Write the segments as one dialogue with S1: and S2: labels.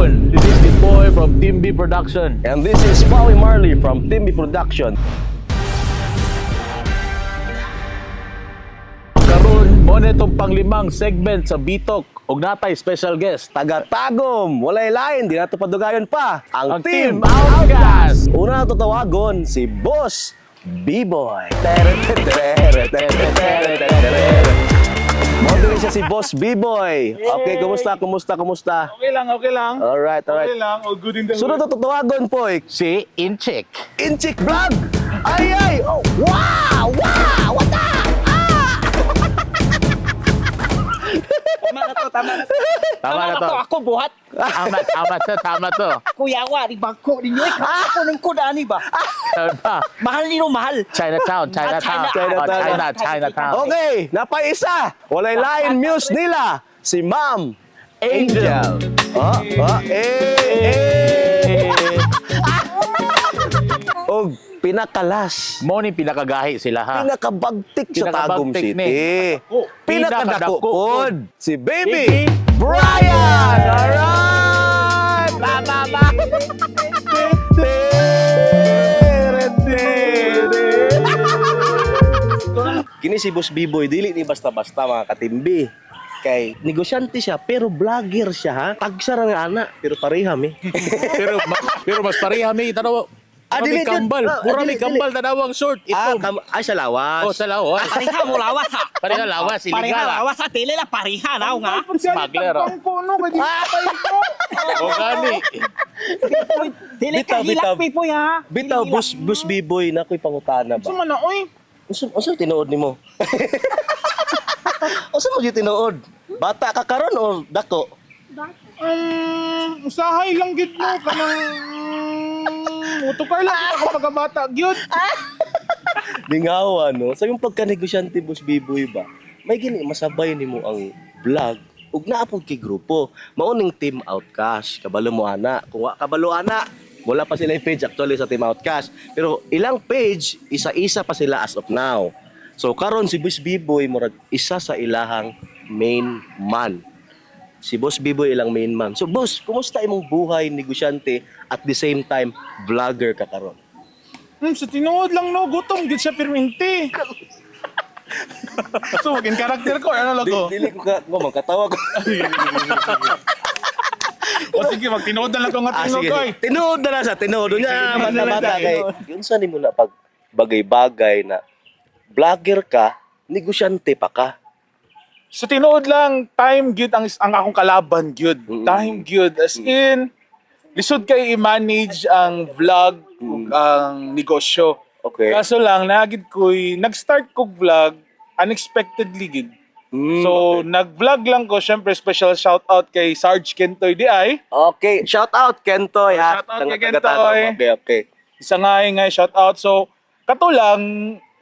S1: Karon, this is the boy from Team B Production.
S2: And this is Paulie Marley from Team B Production.
S1: Karon, mo na itong panglimang segment sa Bitok ug natay special guest.
S2: Taga-tagom, walay lain, di nato padugayon pa. Ang
S1: Team
S2: Team
S1: Outcast.
S2: Una na tawagon si Boss B-Boy. Modern siya si Boss B-Boy. Okay, kumusta?
S3: Okay lang.
S2: Alright.
S3: Okay lang. All good in the
S2: Sunod na tawagon po,
S1: Si Inchik.
S2: Inchik Vlog! Ay! Oh, wow! What the?
S4: Tama na to. Ako buhat.
S1: Tama to.
S4: Kuya wa, di bangko ninyo. Ako ng kuda ni ba? Mahal nino, mahal.
S1: Chinatown.
S2: Okay, napaisa. Walay lain muse nila. Si Ma'am Angel. Og pinakalas.
S1: Mo ni pinakagahi sila ha.
S2: Pinakabagtik sa Tagum
S1: Pinakabagtik
S2: City. Pinakadako
S1: Pinakadako
S2: pod. Si Baby Brian. Alright! Ba. Kini si Boss B-Boy, dili ni basta-basta mga katimbi. Kay negosyante siya, pero vlogger siya ha. Tagsa ra nga ana, pero pareham eh.
S1: pero mas pareha mi tanaw.
S2: Dili
S1: Kambal.
S2: yun.
S1: Pura mi
S2: Dili.
S1: kambal tanawang short. Ito.
S2: Ay, sa lawas.
S1: Oh, sa lawas.
S4: Pareha mo lawas ha.
S1: Pareha lawas, illegal,
S4: Pareha
S1: ah.
S4: lawas ha. Tili na pareha na nga.
S1: Smuggler, oh.
S3: Pang puno, kaya di pa ito.
S1: O gani.
S4: Tili
S2: Bitaw,
S4: ka hilak
S2: bitaw.
S4: pipoy ha.
S2: Bitaw, Boss B-Boy, na ko'y pangutana ba?
S3: Suma na, oy.
S2: Unsa tinuod nimo? Unsa mo gyud tinuod? Bata ka karon o dako?
S3: Usahay lang gid mo ka ng utukar lang ako pagkabata gyud.
S2: Lingawa no. Sa yung pagkanegosyante Boss B-Boy ba? May gini masabay nimo ang vlog ug naa pud kay grupo. Mauning Team Outcast. Kabalo mo ana. Kung wa kabalo ana, wala pa sila yung page actually sa Team Outcast. Pero ilang page, isa-isa pa sila as of now. So karon si Boss B-Boy murag isa sa ilahang main man. Si Boss B-Boy ilang main man. So boss, kumusta imong buhay negosyante at the same time vlogger ka karon?
S3: Sa tinuod lang no, gutom gid sa perminti. So, maging karakter ko, ano lang ko?
S2: Dili ko magkatawa ko.
S3: O sige, magtinuod na lang ko nga tinuod
S2: Sige.
S3: ko.
S2: Tinuod na lang sa tinuod niya.
S3: Tinuod na lang
S2: Mata-mata
S3: tayo.
S2: kay. Yun sa nimo na pag bagay-bagay na vlogger ka, negosyante pa ka.
S3: Sa tinuod lang, time gyud ang akong kalaban gyud.
S2: Mm.
S3: Time gyud as in lisod kay i-manage ang vlog ug ang negosyo.
S2: Okay.
S3: Kaso lang nagid ko'y nag-start kog vlog unexpectedly gid. So nag-vlog lang ko, syempre special shout out kay Sarge Kentoy di ay.
S2: Okay, shout out Kentoy ha.
S3: Shout out kay
S2: Taga-Tagatanaw.
S3: Kentoy.
S2: Okay.
S3: Isa nga shout out. So kato lang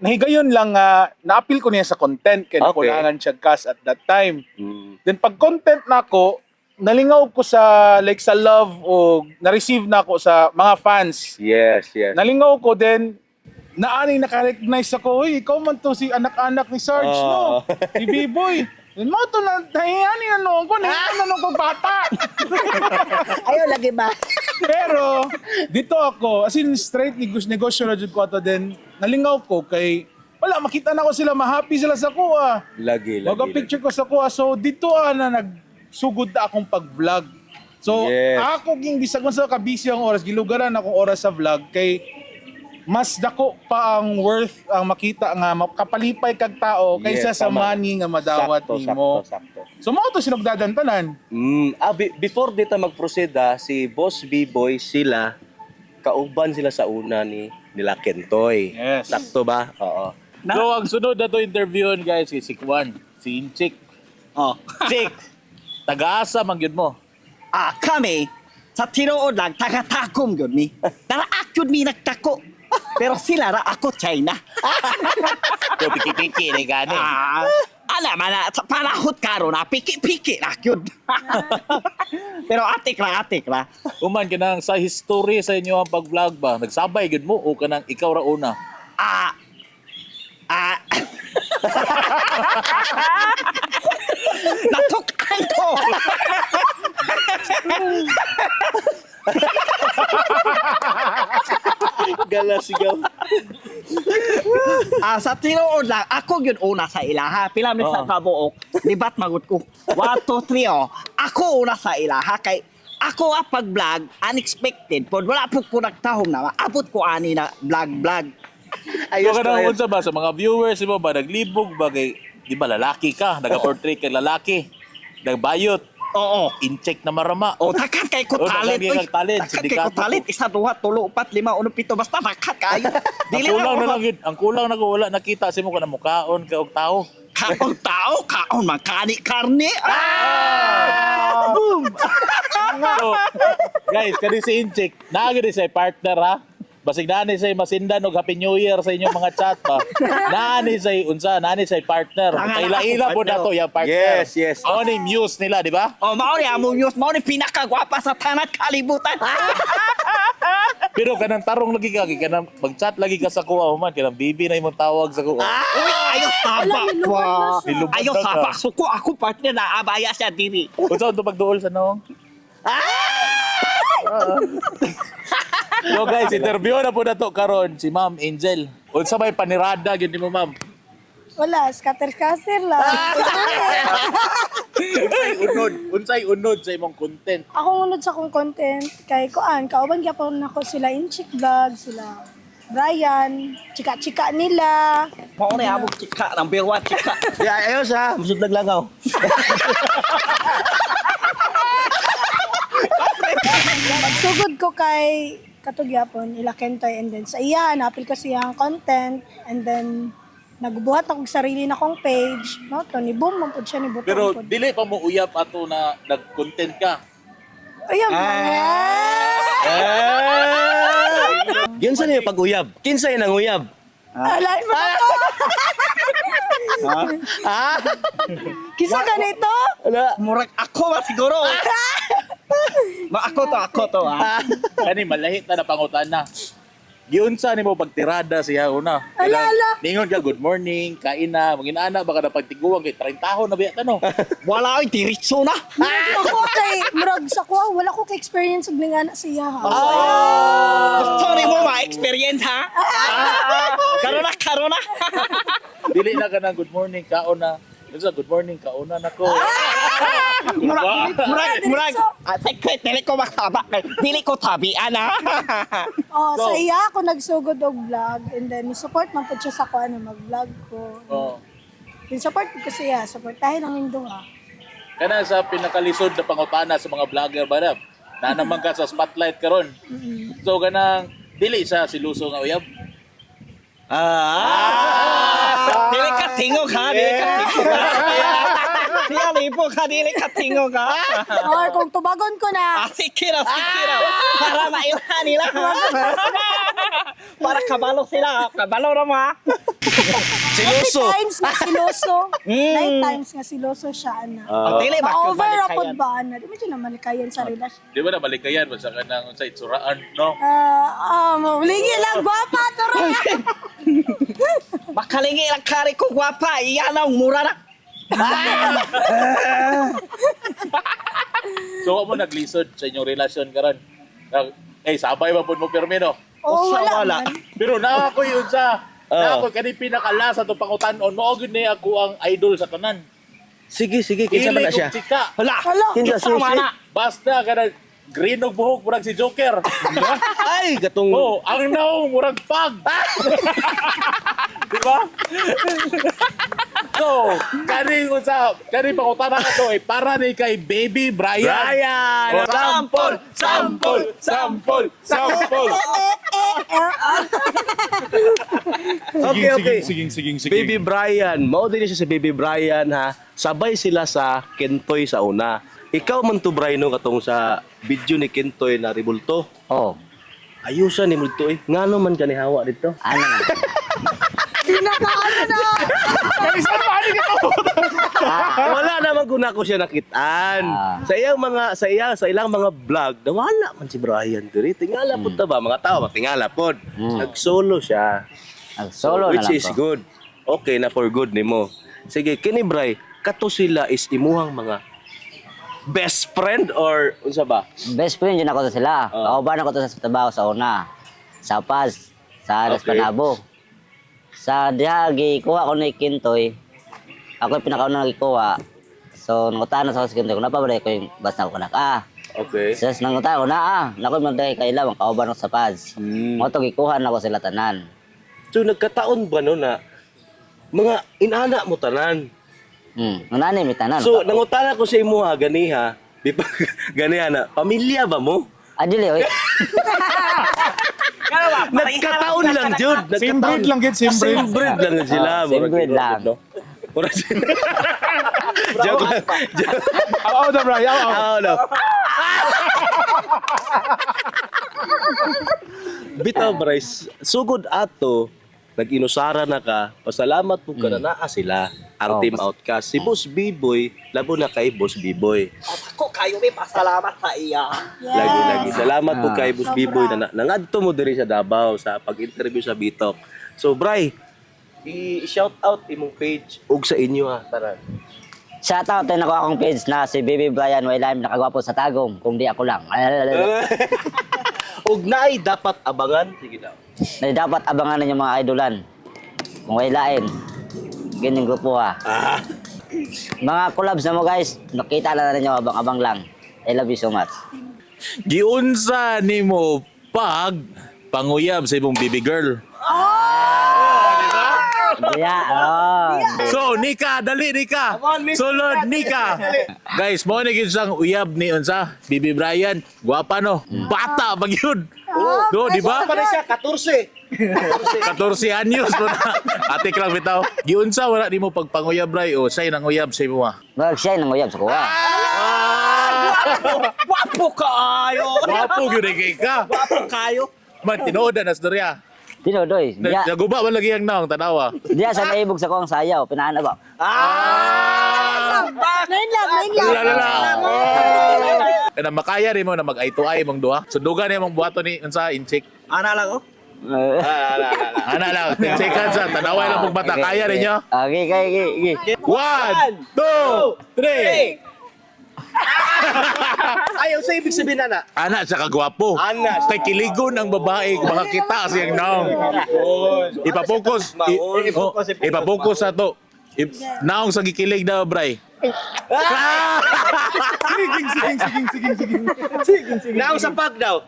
S3: nahigayon lang nga na-appeal ko niya sa content kay
S2: Okay.
S3: kulangan siya cast at that time.
S2: Mm.
S3: Then pag content na ako, nalingaw ko sa like sa love o na-receive na ako sa mga fans.
S2: Yes.
S3: Nalingaw ko then naani naka-recognize ako, "Uy, ikaw man to si anak-anak ni Sarge, no? Si B-Boy." Then mo to na tahiyani ano ko na ko bata.
S4: Ayaw lagi ba?
S3: Pero dito ako, as in straight negosyo na jud ko ato then nalingaw ko kay wala makita na ko sila mahappy sila sa kuha.
S2: Lagi.
S3: Picture ko sa kuha. So dito na nagsugod na akong pag-vlog. So
S2: Yes.
S3: ako ging bisag man sa kabisi ang oras, gilugaran akong oras sa vlog kay mas dako pa ang worth ang makita nga kapalipay kag tao kaysa
S2: Yes,
S3: sa
S2: tama.
S3: money nga madawat nimo.
S2: Sakto.
S3: So mao to sinugdadantanan.
S2: Before dito mag-proceed si Boss B-Boy sila, kauban sila sa una nila Kentoy.
S3: Yes.
S2: Sakto ba? Oo.
S1: So ang sunod na to interviewon guys si Kwan, si Inchik.
S4: Oh.
S1: Chick. Taga-asa man gyud mo.
S4: Kami sa tinuod lang taga-takom gyud mi. Tara akyod mi nagtako. Pero sila ra ako China.
S1: So piki-piki ni gani.
S4: Alam na sa panahot karon na piki-piki na gyud. Pero atik ra.
S1: Uman kanang sa history sa inyo ang pag-vlog ba? Nagsabay gid mo o kanang ikaw ra una?
S4: Natukan ko.
S2: Galas sigaw.
S4: Sa tinuod lang, ako yun una sa ilaha. Pila mi sa kabuok, libat magud ko. 1, 2, 3 oh. Ako una sa ilaha kay ako pag-vlog, unexpected. Pod wala po ko nagtahom na, abot ko ani na vlog.
S2: Ayos
S1: So,
S2: to, ayos.
S1: unsa ba sa mga viewers mo ba naglibog ba kay di ba lalaki ka, nag-portray kay lalaki, nagbayot,
S4: Oo.
S1: in-check na marama.
S4: O takat kay ko
S1: Oh,
S4: talent.
S1: takat kay talent,
S4: Takat kay ko
S1: sindikato.
S4: talent. 1, 2, 3, 4, 5, 6, 7, 8, 9, 10 basta takat kayo. Dili
S1: Ang kulang
S4: na
S1: na lang yun. Ang kulang na ko wala nakita si mo ka na mukaon ka og tao.
S4: kaon tao, kaon man kani karne.
S2: Boom!
S1: So, guys, kani si Inchik, naagid sa partner ha. Basig nani say masindan og Happy New Year sa inyong mga chat pa. Nani say unsa, nani say partner. Kay ila po nato yung partner.
S2: Yes, yes.
S1: Ano ni muse nila, di ba?
S4: Oh, mao ni among news, mao ni pinakagwapa sa tanat kalibutan.
S1: Pero kanang tarong lagi ka, kanang mag-chat lagi ka sa kuha man, kanang bibi na imong tawag sa kuha.
S4: Uy, ayo sabak wa.
S1: Nilubad
S4: Ayo
S1: na ka.
S4: sabak. Suko ako partner na abaya siya diri.
S1: Unsa to pagduol sa noong? So guys, interview na po na to karon si Ma'am Angel. Unsa may panirada gyud nimo Ma'am?
S5: Wala, scatter-scatter lang.
S1: Unsay unod sa imong content?
S5: Ako unod sa akong content kay Kuan, kauban gyapon nako sila Inchik Vlog, sila Brian, chika-chika nila.
S4: Mao ni among chika, number 1 chika.
S2: Ayos ha, musod naglangaw.
S5: Magsugod ko kay katugyapon ila Kentoy, and then sa iya napil ko siyang content, and then nagbuhat ako og sarili na kong page. No, to ni boom man pud siya ni buto.
S1: Pero dili pa mo uyap ato na nag-content ka.
S5: Ayun.
S2: Yun sa niyo pag-uyab. Kinsay nang uyab?
S5: Alain mo na to.
S2: Ha?
S5: Kisa ganito?
S2: Ala.
S4: Murag ako ba siguro? Ako to ha.
S1: Kani malahit na pangutana. Giunsa nimo pagtirada siya una?
S5: Ala.
S1: Ningon ka good morning, kain na, mangin-ana baka na pagtiguan kay 30 tahon na biya no.
S4: Wala ay diretso na.
S5: Ako kay murag sa ko, wala ko kay experience og ningana siya ha.
S4: Gusto ni mo ma-experience ha? Karon na.
S1: Dili na ka ng good morning, kaon na. Unsa good morning, kauna na ko.
S4: Murag. Secret, dili ko maksaba. Dili ko tabian ha.
S5: Oh,
S1: Go.
S5: sa iya ako nagsugod og vlog, and then support man pud siya sa kuan na mag-vlog ko.
S1: Oh.
S5: Din support ko siya, supportahin ang inyong duha.
S1: Kana sa pinakalisod na pangutana sa mga vlogger ba na? Na naman ka sa spotlight karon. So kanang dili sa siluso nga uyab.
S4: Dili ka tingog ha. Siya lipo ka, dili ka tingog ha.
S5: Or kung tubagon ko na,
S4: Sikira. Para mailhan nila. Para kabalo sila. Kabalo na mo ha.
S2: Siloso.
S5: night times nga siloso siya ana.
S4: Dili ba?
S5: Ma-over rapod ba ana? Di mo siya na malikayan sa relasyon.
S1: Di ba na malikayan mo sa kanang unsa itsuraan, no?
S5: Mauligi lang, gwapa, toro.
S4: Makalingi lang kari ko gwapa. Iyan ang mura na.
S1: So wa mo naglisod sa inyong relasyon karon. Sabay ba pud mo pirmi no?
S5: Oo,
S4: wala.
S5: man.
S1: Pero na ako yun sa na ako kani pinakala sa to pangutan-on mo gud ni ako ang idol sa tanan.
S2: Sige, kinsa man na siya?
S1: Chika.
S4: Hala.
S2: Kinsa si
S1: Basta kada green og buhok murag si Joker.
S2: Ay, gatong
S1: Oh, ang naong murag pag. Di ba? So, kani pangutan na to para ni kay Baby Brian.
S2: Brian!
S1: Oh, Sampol.
S2: Okay.
S3: Sige.
S2: Baby Brian, mao din siya si Baby Brian ha. Sabay sila sa Kentoy sa una. Ikaw man to Brian no katong sa video ni Kentoy na Ribulto.
S4: Oh.
S2: Ayusan ni Multo eh. Ngano man ka ni hawa dito?
S4: Ano nga?
S5: Pinakaano na.
S2: Wala naman guna ko siya nakitaan. Sa ilang mga vlog, wala man si Brian diri. Tingala pud ta ba mga tao, tingala pod. Nag-solo siya.
S6: Solo na
S2: Which
S6: lang
S2: is
S6: to.
S2: good. Okay na for good nimo. Sige, kini Bray, kato sila is imuhang mga best friend or unsa ba?
S6: Best friend yun ako to sila. Kauban ako to sa trabaho sa una. Sa Paz, sa Alas
S2: Okay.
S6: Panabo. Sa diha gikuha ko ni Kintoy. Ako yung pinakauna nagikuha. So nangutan na sa Kintoy kung napabalik ko yung basta ko kanak.
S2: Okay.
S6: Sa nangutan ko na nakoy man dai kaila ang kauban ko sa Paz. Mo to gikuha na ko sila tanan.
S2: So nagkataon ba no na mga inana mo tanan?
S6: Nanani mi tanan.
S2: So nangutana ko sa imo ha ganiha, ganiha na pamilya ba mo?
S6: Adili oy.
S2: Nagkataon lang jud.
S3: Same breed lang gid, same breed.
S2: Same breed lang gid sila.
S6: Same breed lang.
S2: Murag sila. Joke lang.
S3: Aw, da bro, aw.
S2: Oh, no. Bitaw, Bryce, sugod ato, nag-inusara na ka, pasalamat po ka na naa sila, ang Team Outcast. Si Boss B-Boy, labo na kay Boss B-Boy.
S4: Ako kayo may pasalamat sa iya.
S2: Lagi. Salamat po kay Boss B-Boy na nangadto mo diri sa Davao sa pag-interview sa Bitok. So, Bry, i-shout out imong page ug sa inyo ha, taran.
S6: Shoutout din ako akong page na si Baby Brian Wailaim nakagwapo sa Tagum kung di ako lang.
S2: Ug naay dapat abangan, sige daw.
S6: Na dapat abangan ninyo mga idolan. Kung wailain. Ganyan grupo ha. Mga collabs na mo guys, nakita na ninyo abang-abang lang. I love you so much.
S1: Giunsa nimo pag panguyab sa imong baby girl.
S6: Yeah,
S1: So, Nika, dali Nika. Sulod Nika. Guys, mo ni gid sang uyab ni unsa? Bibi Brian, gwapa no. Bata pag yun. Do, di ba?
S2: Ano siya? 14.
S1: 14 anyos mo na. Atik lang bitaw. Giunsa wala nimo pagpanguyab Bray o say nang uyab sa imo ha.
S6: Mag siya nang uyab sa kuha.
S4: Wapo kayo.
S1: Wapo gyud kay ka.
S4: Wapo kayo.
S1: Man tinuod na storya.
S6: Tinodoy. Diya,
S1: Naguba man lagi ang naong tanawa.
S6: diya sa naibog sa kuwang sayaw. Pinaana ba?
S5: Main lang.
S1: Lala. Kana makaya rin mo na mag-eye to eye mong duha. Sundugan ni mong buhato ni unsa inchik.
S4: Ana lang oh.
S1: Ana lang, tinchekan sa tanaway lang mong bata. Kaya rin nyo?
S6: Okay.
S1: 1, 2, 3.
S2: Ayaw sa ibig sabihin na.
S1: Ana siya kagwapo.
S2: Ana.
S1: Kay kiligon ang babae makakita siyang naong. Ipapokus. Ipapokus sa to. Naong sa gikilig na, Bray.
S3: Sige.
S2: Naong sa pag daw.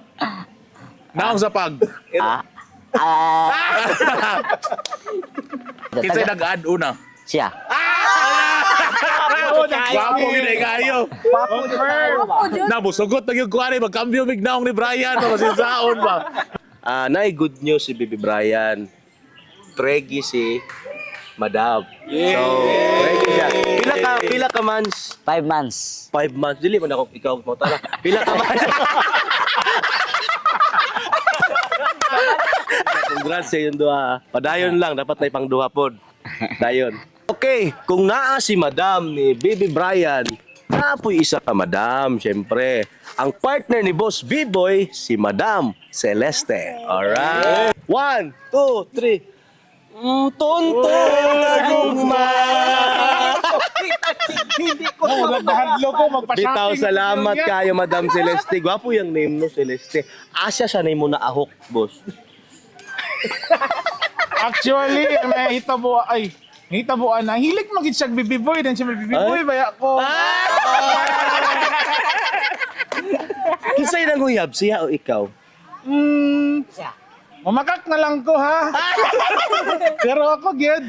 S1: Naong sa pag. Kinsay nag-add una.
S6: Siya.
S1: Gwapo yun eh kayo. Namusugot na yung kuwari. Magkambyo mig naong ni Brian. Masinsaon ba?
S2: Nay good news si Bibi Brian. Tregi si Madam. So, tregi siya. Pila ka months?
S6: 5 months.
S2: 5 months. Dili man ako ikaw mo tara. Pila ka months? Congrats sa yung duha. Padayon lang, dapat na ipang duha pod. Dayon. Okay, kung naa si Madam ni Bibi Brian, naapoy isa ka Madam, syempre. Ang partner ni Boss B-Boy, si Madam Celeste. Alright. 1, 2, 3. Tonto na gugma.
S4: Hindi ko
S3: Nagdahadlo ko, magpa-shopping.
S2: Bitaw, salamat kayo, Madam Celeste. Gwapo yung name mo, Celeste. Asya siya name mo na ahok, boss.
S3: Actually, may hitabuan na. Hilig magit siya Bibi Boy, then siya Bibi Boy, baya ko.
S2: Kisay nang huyab, siya o ikaw?
S3: Mamakak na lang ko, ha? Pero ako, good.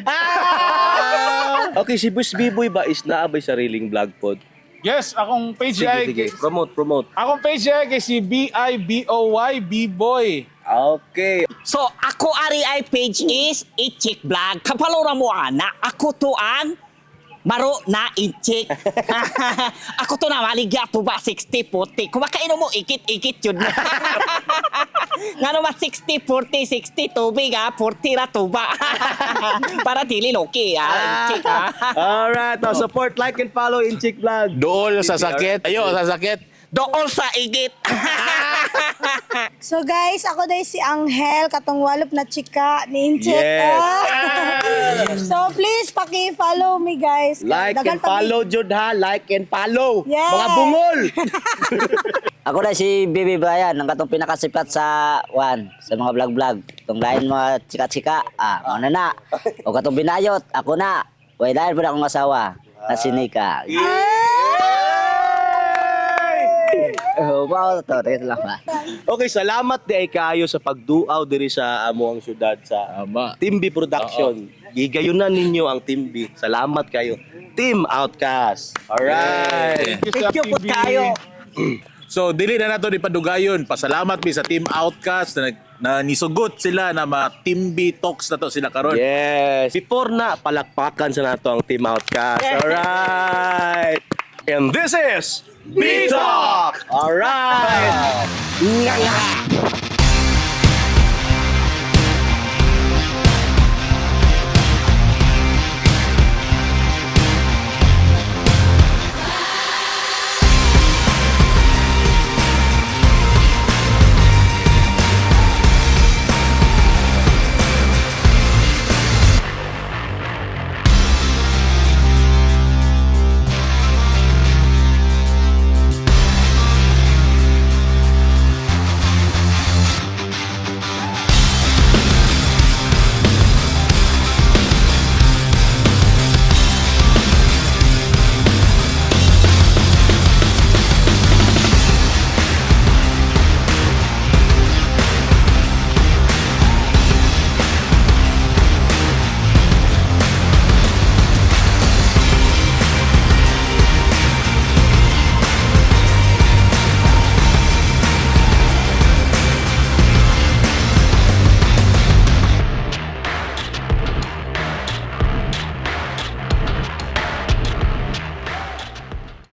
S2: Okay, si Boss B-Boy ba is naabay sariling vlog pod?
S3: Yes, akong page ay...
S2: Sige. Promote.
S3: Akong page ay kay si B-I-B-O-Y, B-Boy.
S2: Okay.
S4: So, ako ari ay page is Ichik Vlog. Kapalura mo ana, ako tuan maro na Ichik. Ako to na maligya po ba 60-40. Kung makaino mo ikit-ikit yun. Nga naman 60-40, 60 tubig ha, 40 ra tuba. Para dili loki ha, Ichik ha.
S2: Alright, support, like, and follow in Chick Vlog.
S1: Dool sa sakit. Ayo, sa sakit.
S4: Dool sa igit.
S5: So guys, ako dahil si Angel, katong walop na chika ni Inchik.
S2: Yes.
S5: So please, paki-follow me guys.
S2: Like
S5: Dagan
S2: and follow, Jud ha. Like and follow.
S5: Yes.
S2: Mga bungol.
S6: Ako na si Bibi Brian, ang katong pinakasipat sa sa mga vlog-vlog. Itong lain mga chika-chika, mauna na. O katong binayot, ako na. Way lain po na akong asawa, na si Nika. Oh, wow, to, ito lang ba?
S2: Okay, salamat di ay kayo sa pagduaw diri sa amuang syudad sa
S1: Tama.
S2: Team B Production. Gigayunan ninyo ang Team B. Salamat kayo. Team Outcast. Alright.
S4: Thank you po kayo.
S1: So dili na nato ni padugayon. Pasalamat mi sa Team Outcast na nisugot sila na ma-Team B talks na to sila karon.
S2: Yes. Before na, palakpakan sa nato ang Team Outcast. Alright. And this is B-Talk! Alright! Nga nga!